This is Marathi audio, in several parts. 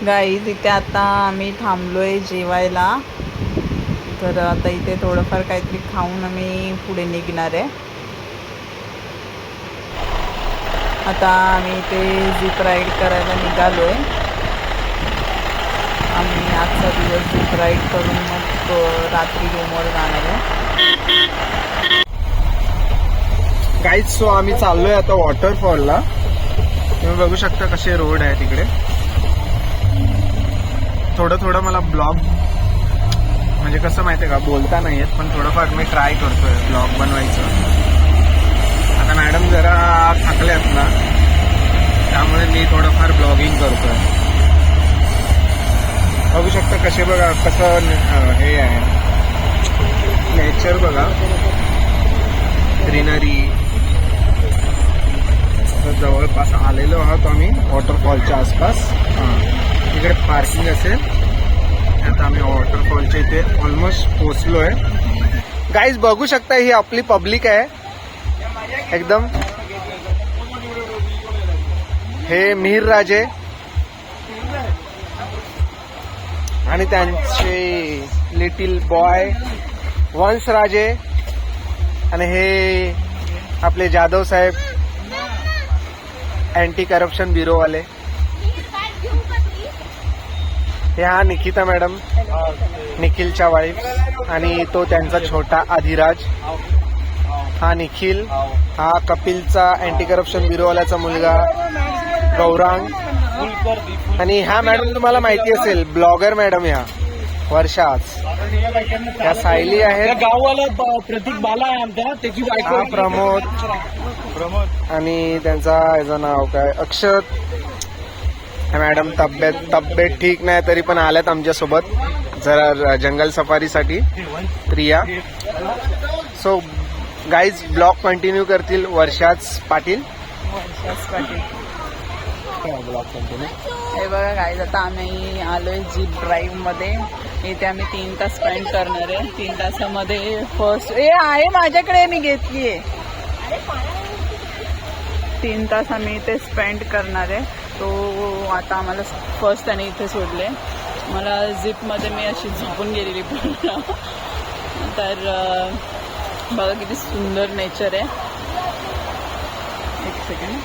गाईज इथे आता आम्ही थांबलोय जेवायला. तर आता इथे थोडंफार काहीतरी खाऊन आम्ही पुढे निघणार आहे. आता आम्ही इथे झिप राईड करायला निघालोय. आम्ही आजचा दिवस झिप राईड करून मग रात्री रूमवर जाणार आहे. गाईज सो आम्ही चाललोय आता वॉटरफॉलला. तुम्ही बघू शकता कसे रोड आहे तिकडे. थोडं मला ब्लॉग म्हणजे कसं माहितीये का, बोलता नाही येत पण थोडंफार मी ट्राय करतोय ब्लॉग बनवायचं. आता मॅडम जरा थकल्यात ना, त्यामुळे मी थोडंफार ब्लॉगिंग करतोय. बघू शकता कसे बघा कसं हे आहे नेचर बघा, ग्रीनरी. जवळपास आलेलो आहोत आम्ही वॉटरफॉलच्या आसपास. तिकडे पार्किंग असेल. आता आम्ही वॉटरफॉलच्या इथे ऑलमोस्ट पोहोचलोय. गाईज बघू शकता ही आपली पब्लिक आहे एकदम. हे मिहिर राजे आणि त्यांचे लिटिल बॉय वंश राजे, आणि हे आपले जाधव साहेब अँटी करप्शन ब्युरोवाले. हा निकिता मॅडम, निखिलच्या वाईफ, आणि तो त्यांचा छोटा आधिराज. हा निखिल, हा कपिलचा अँटी करप्शन ब्युरोवाल्याचा मुलगा गौरांग. आणि ह्या मॅडम तुम्हाला माहिती असेल, ब्लॉगर मॅडम ह्या वर्षाच. त्या सायली आहेत. गाववाला प्रतीक बाला आहे आमचा, त्याची बायको प्रमोद, आणि त्यांचा याचं नाव काय अक्षत. मॅडम तब्येत ठीक नाही तरी पण आल्यात आमच्यासोबत जरा जंगल सफारीसाठी. Priya. So guys blog continue करतील वर्षाच पाटील. Blog continue. हे बघा गाईज, आता आम्ही आलोय जीप ड्राईव्ह मध्ये. इथे आम्ही 3 तास स्पेंड करणार आहे. 3 तासामध्ये फर्स्ट आहे माझ्याकडे, मी घेतलीये. 3 तास आम्ही इथे स्पेंड करणार आहे. तो आता आम्हाला फर्स्ट त्याने इथे सोडले. मला झिपमध्ये मी अशी झोपून गेलेली पूर्ण. तर बघा किती सुंदर नेचर आहे. एक सेकंड.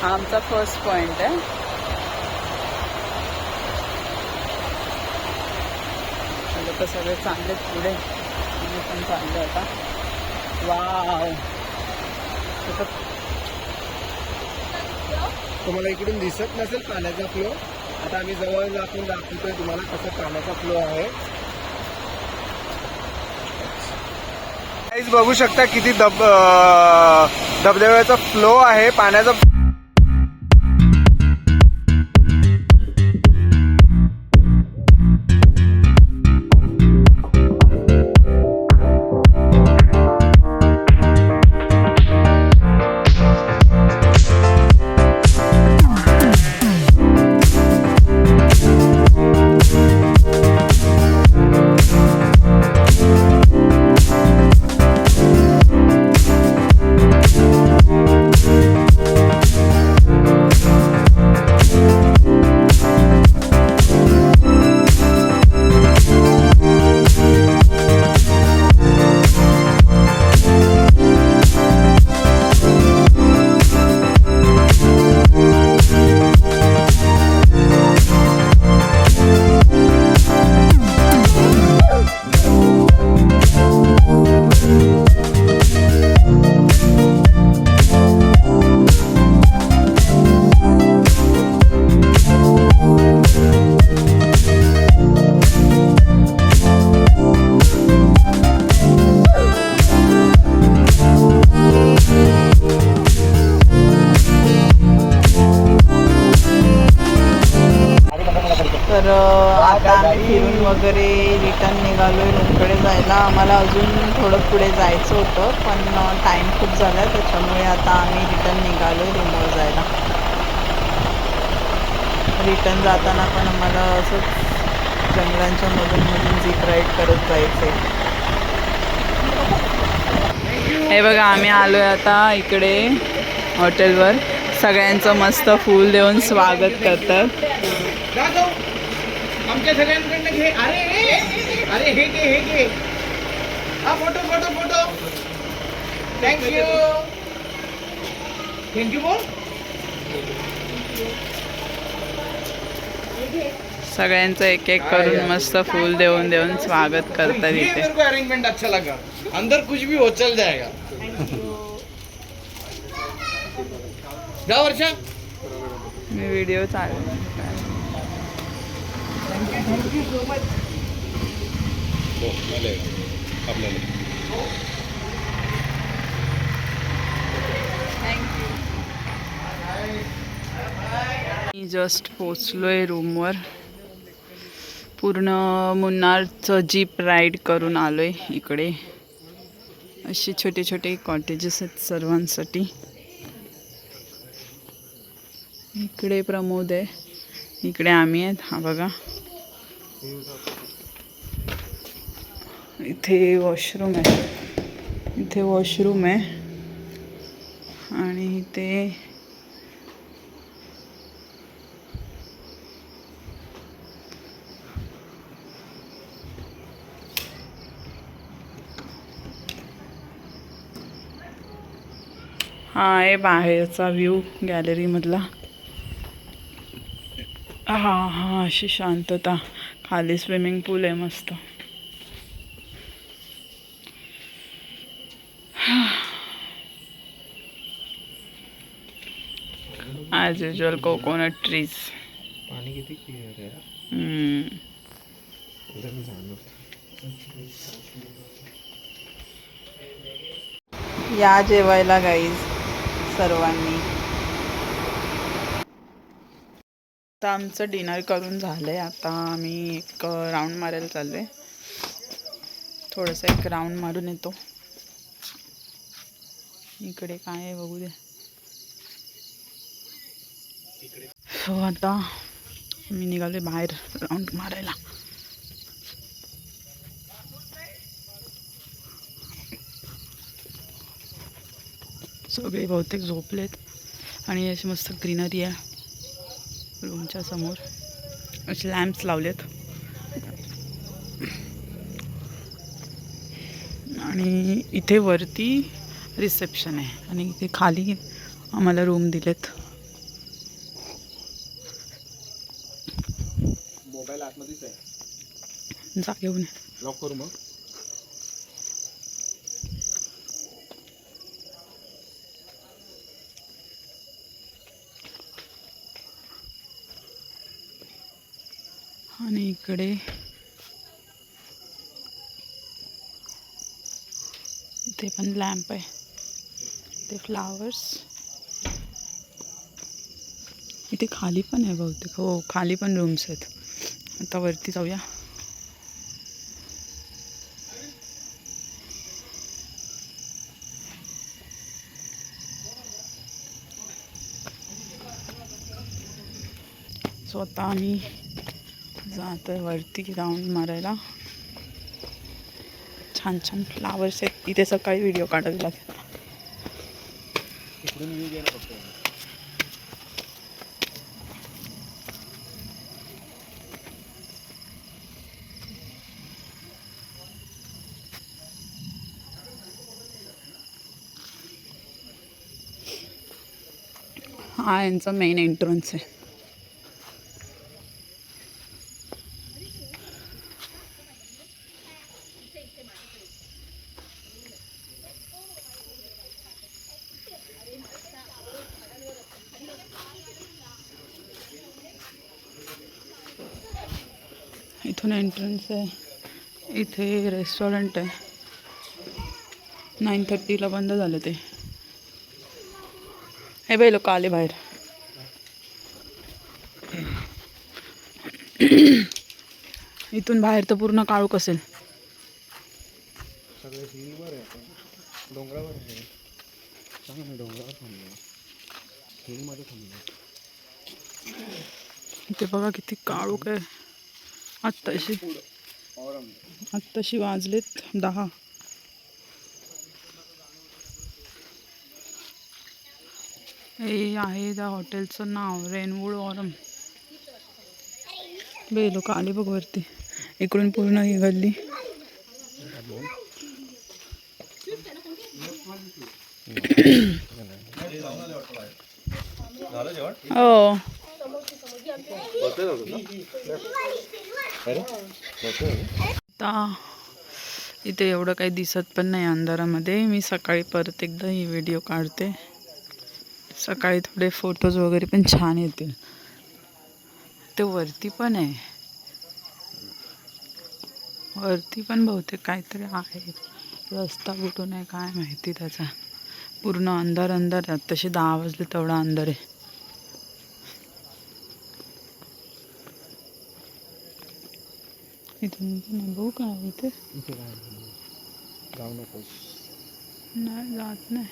हा आमचा फर्स्ट पॉइंट आहे. लोक सगळे चांगले पुढे, मी पण चालले आता. वाव, तुम्हाला इकडून दिसत नसेल पाण्याचा फ्लो. आता आम्ही जवळ जाऊन दाखवतोय तुम्हाला कसं पाण्याचा फ्लो आहे. गाईज बघू शकता किती धबधब्याचा फ्लो आहे पाण्याचा. तर आता आम्ही फिरून वगैरे रिटर्न निघालोय रूमकडे जायला. आम्हाला अजून थोडं पुढे जायचं होतं पण टाईम खूप झाला, त्याच्यामुळे आता आम्ही रिटर्न निघालोय रूमवर जायला. रिटर्न जाताना पण आम्हाला असंच जंगलांच्या मधून झिप राईड करत जायचं आहे. हे बघा आम्ही आलोय आता इकडे हॉटेलवर. सगळ्यांचं मस्त फूल देऊन स्वागत करतात. आमच्या सगळ्यांकडनं घे. अरे हे घे. हा फोटो. थँक्यू बोल. सगळ्यांचं एक एक करून मस्त फूल देऊन स्वागत करतात ये इथे. मेरे को अरेंजमेंट अच्छा लगा. अंदर कुछ भी हो चल जाएगा. जा वर्षा. मी व्हिडिओ चालू. Thank you so much. मी जस्ट पोचलोय रूमवर. पूर्ण मुन्नारचं जीप राईड करून आलोय. इकडे अशी छोटे छोटे कॉटेजेस आहेत सर्वांसाठी. इकडे प्रमोद आहे, इकडे आम्ही आहेत. हा बघा, इथे वॉशरूम आहे, आणि इथे हा आहे बाहेरचा व्ह्यू गॅलरीमधला. हा अशी शांतता. खाली स्विमिंग पूल आहे मस्त. As usual coconut trees. पाणी किती क्लिअर आहे. या जेवायला गाईज सर्वांनी. आता आमचं डिनर करून झालंय. आता आम्ही एक राऊंड मारायला चाललोय. थोडंसं एक राऊंड मारून येतो. इकडे काय आहे बघू दे. सो आता मी निघाले बाहेर राऊंड मारायला. सगळे बहुतेक झोपलेत आणि अशी मस्त ग्रीनरी आहे रूमच्या समोर. असे लॅम्प्स लावलेत आणि इथे वरती रिसेप्शन आहे आणि इथे खाली आम्हाला रूम दिलेत. मोबाईल आतमध्येच आहे. जा घेऊन लॉक करू मग. आणि इकडे इथे पण लॅम्प आहे. ते फ्लावर्स. इथे खाली पण आहे बहुतेक. हो, खाली पण रूम्स आहेत. आता वरती जाऊया. सो आता आम्ही जातोय वरती राऊंड मारायला. छान छान फ्लावर्स आहेत इथे. सकाळी व्हिडिओ काढावी लागेल. हा यांचा मेन एंट्रन्स आहे. इथून एंट्रन्स आहे. इथे रेस्टॉरंट आहे. 9:30ला बंद झालं ते. हे बाई लोक आले बाहेर. इथून बाहेर तर पूर्ण काळोख असेल. सगळे हिलवर आहे. आपण डोंगरावर आहे. सांगा मी डोंगरावर थांबलो. हिलमध्ये थांबलो. इथे बघा किती काळोख आहे. आत्ताशी वाजलेत 10. हे आहे त्या हॉटेलचं नाव रेनवूड वॉरम. बे लोक आली बघ वरती. इकडून पूर्ण ही गल्ली. हो आता इथे एवढं काही दिसत पण नाही अंधारामध्ये. मी सकाळी परत एकदा ही व्हिडिओ काढते. सकाळी थोडे फोटोज वगैरे पण छान येतील. ते वरती पण आहे, वरती पण बहुतेक काहीतरी आहे. रस्ता कुठून आहे काय माहिती त्याचा. पूर्ण अंधार अंधार आहे. तसे 10 वाजले तेवढा अंधार आहे. इथून पण बघू काय इथे. जाऊ नकोस. नाही जात नाही.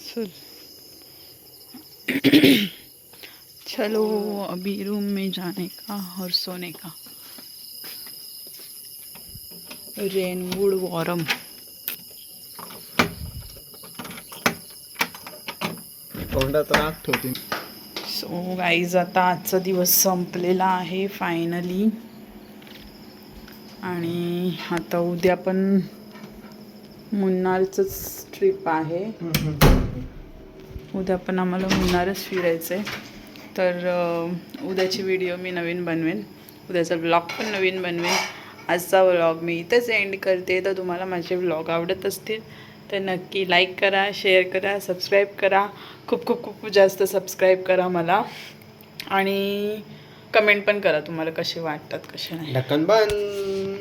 चल चलो अभी रूम में जाने का और सोने का. रेनवूड वॉरम. तोंडात राग ठेवते. सो गाईज आता आजचा दिवस संपलेला आहे फायनली. आणि आता उद्या पण मुन्नारचंच ट्रिप आहे. उद्या पण आम्हाला मुन्नारच फिरायचं आहे. तर उद्याची व्हिडिओ मी नवीन बनवेन. उद्याचा ब्लॉग पण नवीन बनवेन. आजचा व्लॉग मी इथंच एंड करते. तर तुम्हाला माझे व्लॉग आवडत असतील तर नक्की लाईक करा, शेअर करा, सबस्क्राईब करा. खूप खूप खूप जास्त सबस्क्राईब करा मला. आणि कमेंट पण करा तुम्हाला कसे वाटतात कसे नाही. ढक्कन बंद.